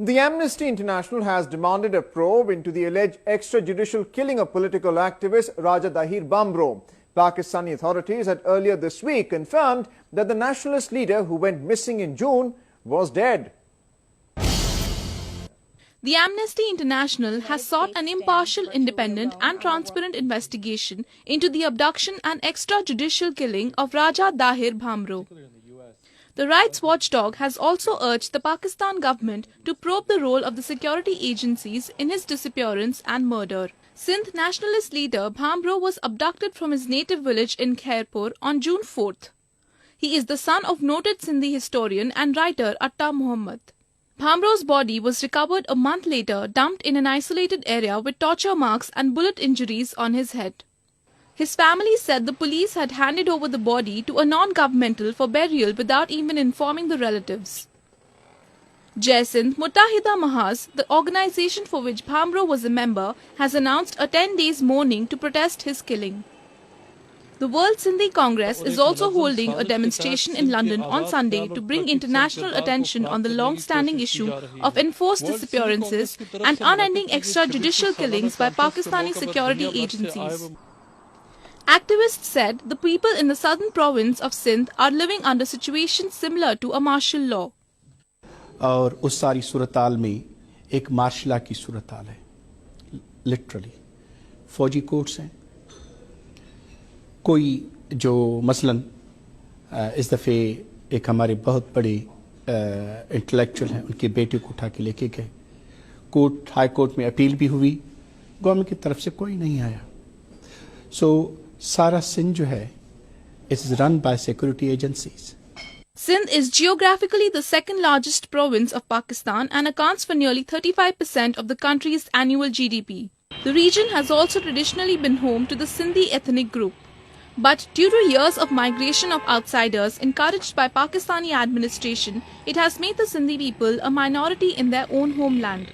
The Amnesty International has demanded a probe into the alleged extrajudicial killing of political activist Raja Bambro. Pakistani authorities had earlier this week confirmed that the nationalist leader who went missing in June was dead. The Amnesty International has sought an impartial, independent and transparent investigation into the abduction and extrajudicial killing of Raja Bambro. The rights watchdog has also urged the Pakistan government to probe the role of the security agencies in his disappearance and murder. Sindh nationalist leader Bambro was abducted from his native village in Khairpur on June 4th. He is the son of noted Sindhi historian and writer Atta Muhammad. Bambro's body was recovered a month later, dumped in an isolated area with torture marks and bullet injuries on his head. His family said the police had handed over the body to a non-governmental for burial without even informing the relatives. Jai Sindh Muttahida Mahaz, the organization for which Bambro was a member, has announced a 10 days mourning to protest his killing. The World Sindhi Congress is also holding a demonstration in London on Sunday to bring international attention on the long-standing issue of enforced disappearances and unending extrajudicial killings by Pakistani security agencies. Activists said the people in the southern province of Sindh are living under situations similar to a martial law. और उस सारी सूरताल में एक martial law की सूरताल है, literally फौजी courts हैं, कोई जो मसलन इस दफ़े एक हमारे बहुत बड़े इंटेलेक्चुअल हैं, उनके बेटे को उठा के लेके गए, कोर्ट हाई कोर्ट में अपील भी हुई, गवर्नमेंट की तरफ से कोई नहीं आया. सो सारा सिंध जो है it's run by security agencies. Sindh is geographically the second largest province of Pakistan and accounts for nearly 35% of the country's annual GDP. The region has also traditionally been home to the Sindhi ethnic group. But due to years of migration of outsiders encouraged by Pakistani administration, it has made the Sindhi people a minority in their own homeland.